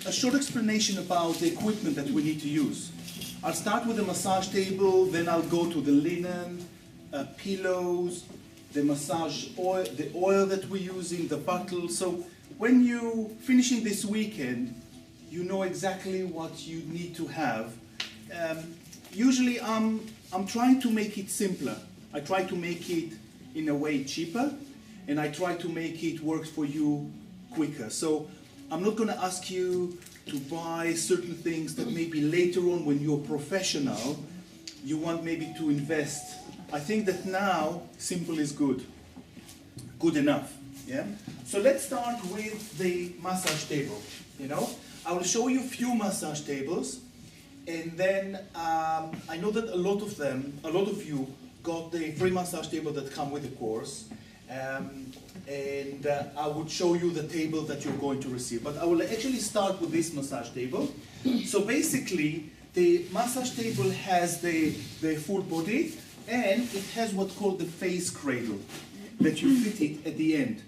a short explanation about the equipment that we need to use. I'll start with the massage table, then I'll go to the linen, pillows, the massage oil, the oil that we're using, the bottle. So when you finishing this weekend, you know exactly what you need to have. Usually I'm trying to make it simpler. I try to make it in a way cheaper, and I try to make it work for you quicker. So I'm not going to ask you to buy certain things that maybe later on when you're professional, you want maybe to invest. I think that now simple is good enough. Yeah. So let's start with the massage table. You know, I will show you a few massage tables, and then I know that a lot of you got the free massage table that come with the course, and I would show you the table that you're going to receive. But I will actually start with this massage table. So basically, the massage table has the full body, and it has what's called the face cradle that you fit it at the end.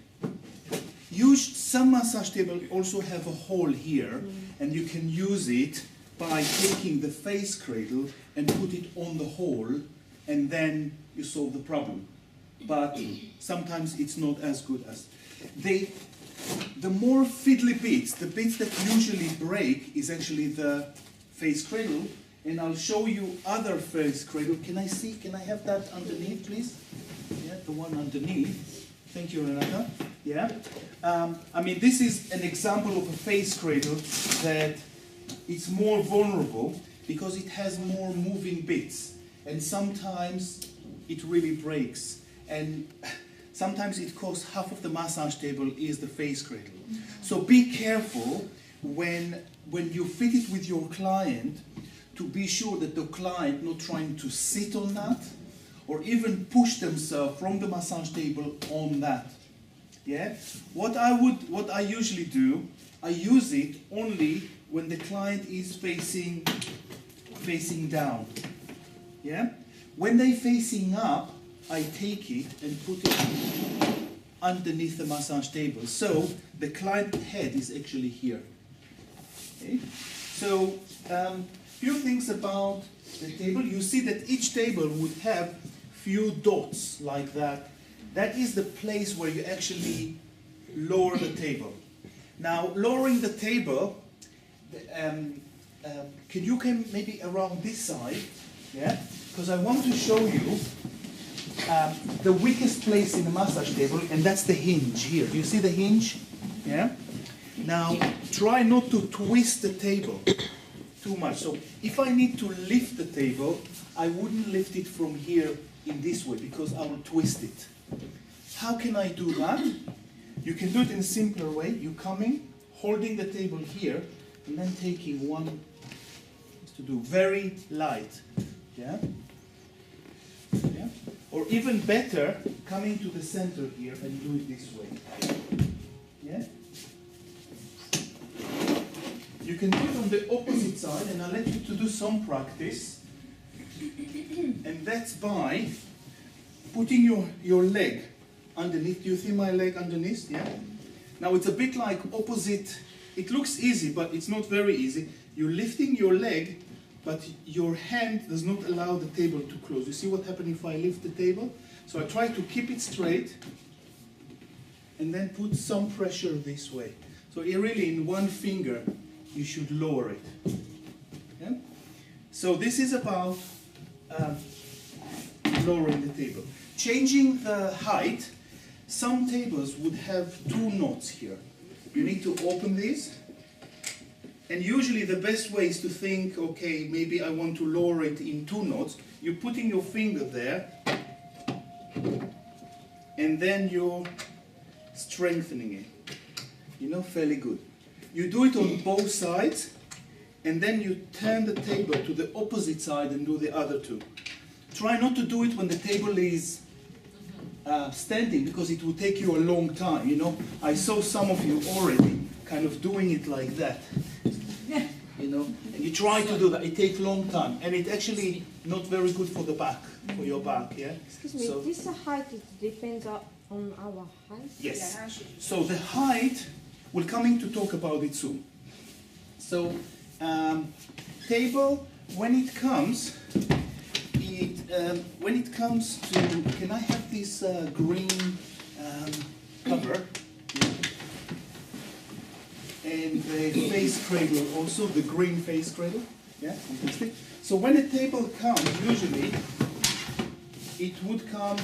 Some massage tables also have a hole here, and you can use it by taking the face cradle and put it on the hole, and then you solve the problem. But sometimes it's not as good as the more fiddly bits, the bits that usually break is actually the face cradle, and I'll show you other face cradle. Can I have that underneath, please? Yeah, the one underneath. Thank you, Renata. Yeah. I mean, this is an example of a face cradle that it's more vulnerable because it has more moving bits, and sometimes it really breaks. And sometimes it costs half of the massage table is the face cradle. So be careful when you fit it with your client to be sure that the client not trying to sit on that or even push themselves from the massage table on that. Yeah? What I usually do, I use it only when the client is facing down. Yeah? When they're facing up, I take it and put it underneath the massage table. So the client head is actually here. Okay? So few things about the table. You see that each table would have few dots like that. That is the place where you actually lower the table. Now, lowering the table, can you come maybe around this side? Yeah, because I want to show you the weakest place in the massage table, and that's the hinge here. Do you see the hinge? Yeah? Now, try not to twist the table too much. So, if I need to lift the table, I wouldn't lift it from here in this way because I will twist it. How can I do that? You can do it in a simpler way. You come in, holding the table here, and then taking one to do very light. Yeah? Yeah? Or even better, coming to the center here and do it this way. Yeah? You can do it on the opposite side, and I'll let you to do some practice. And that's by putting your leg underneath. Do you see my leg underneath? Yeah? Now it's a bit like opposite. It looks easy, but it's not very easy. You're lifting your leg, but your hand does not allow the table to close. You see what happens if I lift the table? So I try to keep it straight and then put some pressure this way. So here really in one finger, you should lower it. Okay? So this is about lowering the table. Changing the height, some tables would have two knots here. You need to open these. And usually the best way is to think, okay, maybe I want to lower it in two knots. You're putting your finger there, and then you're strengthening it. You know, fairly good. You do it on both sides, and then you turn the table to the opposite side and do the other two. Try not to do it when the table is standing, because it will take you a long time. You know, I saw some of you already kind of doing it like that. You know, and you try to do that. It takes a long time, and it's actually not very good for the back, for your back. Yeah. Excuse me. So, this height depends on our height. Yes. So the height, we're coming to talk about it soon. So, table, when it comes to, can I have this green cover? And the face cradle also, the green face cradle. Yeah, fantastic. So when a table comes, usually it would come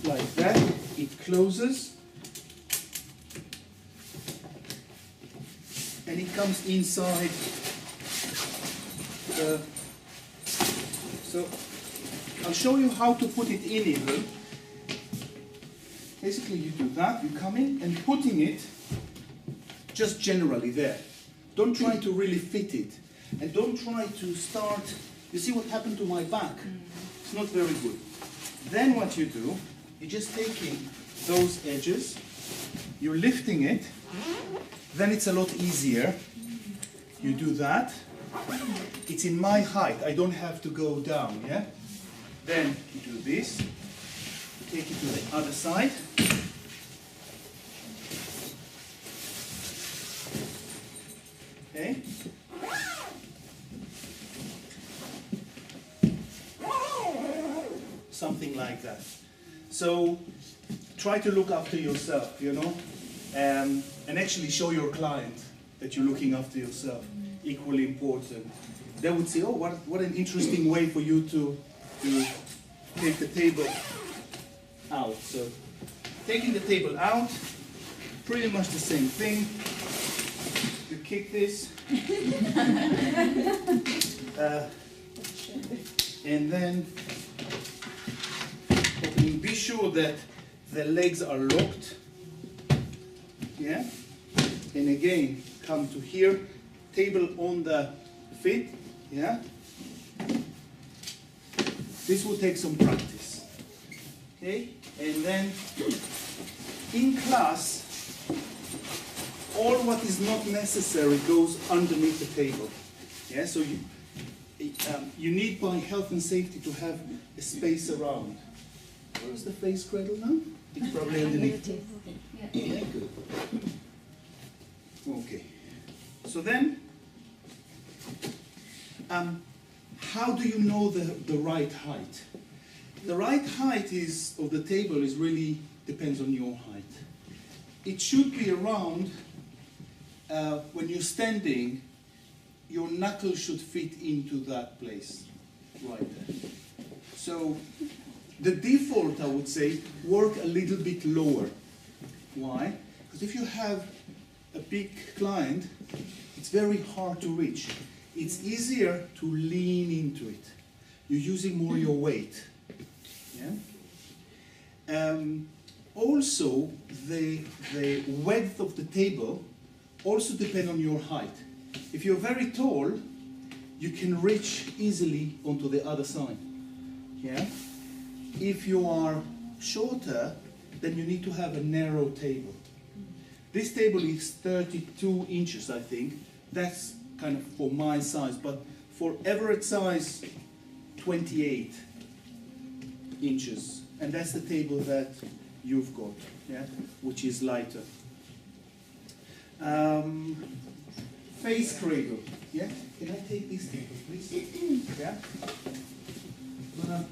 like that. It closes. And it comes inside. So I'll show you how to put it in even. Basically you do that, you come in and putting it just generally there. Don't try to really fit it. And don't try to start, you see what happened to my back? It's not very good. Then what you do, you're just taking those edges, you're lifting it, then it's a lot easier. You do that. It's in my height, I don't have to go down, yeah? Then you do this, take it to the other side. Okay? Something like that. So try to look after yourself, you know, and actually show your client that you're looking after yourself. Equally important. They would say, oh, what an interesting way for you to take the table out. So taking the table out, pretty much the same thing. You kick this. And then be sure that the legs are locked. Yeah? And again, come to here, table on the feet. Yeah? This will take some practice. Okay? And then in class, all what is not necessary goes underneath the table. Yeah? So you need by health and safety to have a space around. Where is the face cradle now? It's probably underneath. Yeah, good. Okay. So then, how do you know the right height? The right height of the table is really depends on your height. It should be around, when you're standing, your knuckles should fit into that place, right there. So the default, I would say, work a little bit lower. Why? Because if you have a big client, it's very hard to reach. It's easier to lean into it. You're using more your weight. Yeah? Also, the width of the table also depends on your height. If you're very tall, you can reach easily onto the other side. Yeah? If you are shorter, then you need to have a narrow table. This table is 32 inches, I think. That's kind of for my size, but for average size, 28 inches. And that's the table that you've got, yeah, which is lighter. Face cradle, yeah? Can I take this table, please? Yeah? I'm gonna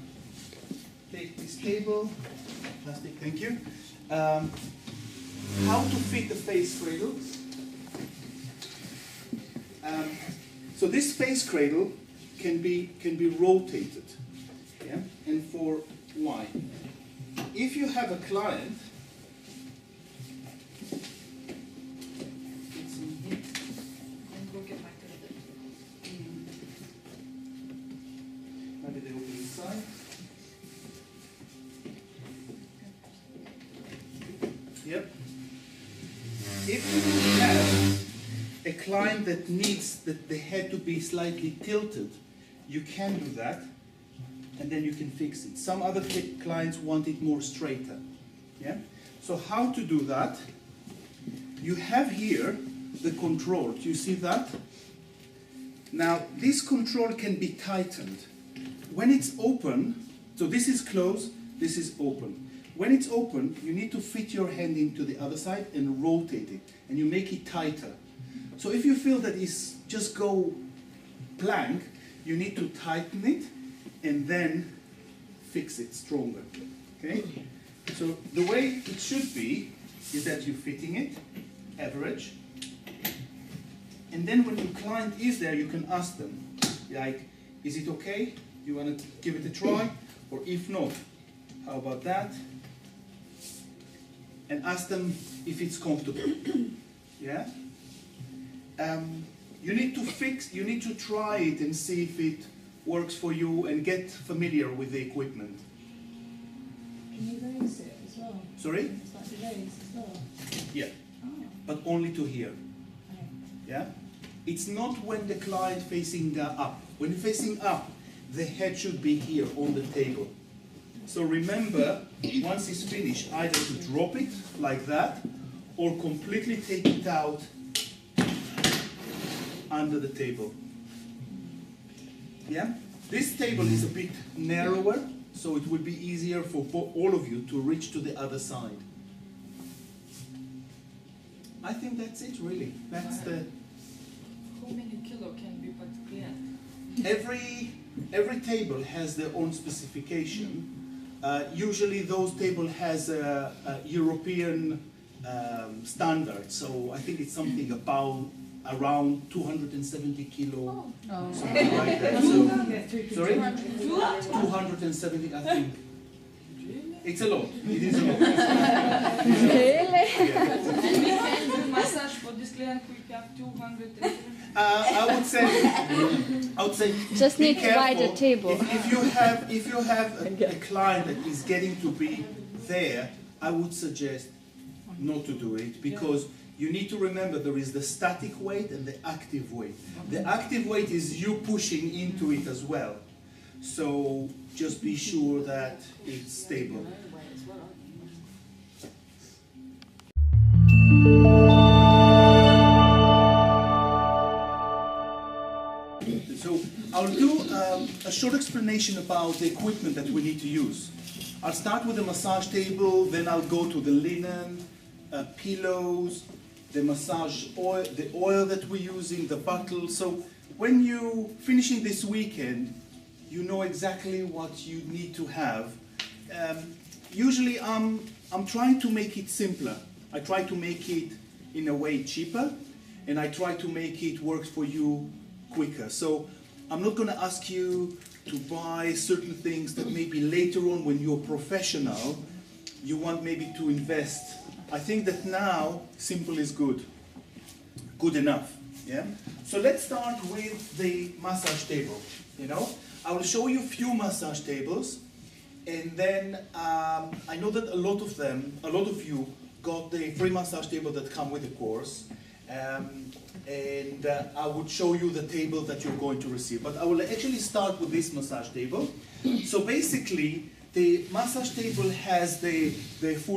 take this table, plastic, thank you. How to fit the face cradle? So this face cradle can be rotated, yeah? And for why? If you have a client, maybe they open inside. Yep. If you have a client that needs the head to be slightly tilted, you can do that, and then you can fix it. Some other clients want it more straighter. Yeah? So how to do that? You have here the control. Do you see that? Now, this control can be tightened. When it's open, so this is closed, this is open. When it's open, you need to fit your hand into the other side and rotate it, and you make it tighter. So if you feel that it's just go blank, you need to tighten it and then fix it stronger, okay? So the way it should be is that you're fitting it, average, and then when your client is there, you can ask them, like, is it okay? You want to give it a try? Or if not, how about that? And ask them if it's comfortable, yeah? You need to try it and see if it works for you and get familiar with the equipment. Can you raise it as well? Sorry? It's like the raise as well. Yeah, Oh, but only to here, okay. yeah? It's not when the client facing up. When you're facing up, the head should be here on the table. So remember, once it's finished, either to drop it like that, or completely take it out under the table. Yeah? This table is a bit narrower, so it will be easier for all of you to reach to the other side. I think that's it, really. That's the... How many kilo can be per client? Every table has their own specification. Usually those table has a European standard, so I think it's something about around 270 kilo, something like that. So, sorry? 270, I think. It's a lot. It is a lot. Really? And we can do massage for this client, we have 200. I would say Just be need to write a careful. table. If you have a client that is getting to be there, I would suggest not to do it, because you need to remember there is the static weight and the active weight. The active weight is you pushing into it as well. So just be sure that it's stable. So I'll do a short explanation about the equipment that we need to use. I'll start with the massage table, then I'll go to the linen, pillows, the massage oil, the oil that we're using, the bottle. So when you're finishing this weekend, you know exactly what you need to have. Usually I'm trying to make it simpler. I try to make it in a way cheaper, and I try to make it work for you quicker. So I'm not going to ask you to buy certain things that maybe later on when you're professional, you want maybe to invest. I think that now simple is good enough. Yeah. So let's start with the massage table. You know, I will show you a few massage tables, and then I know that a lot of you got the free massage table that come with the course, and I would show you the table that you're going to receive. But I will actually start with this massage table. So basically, the massage table has the full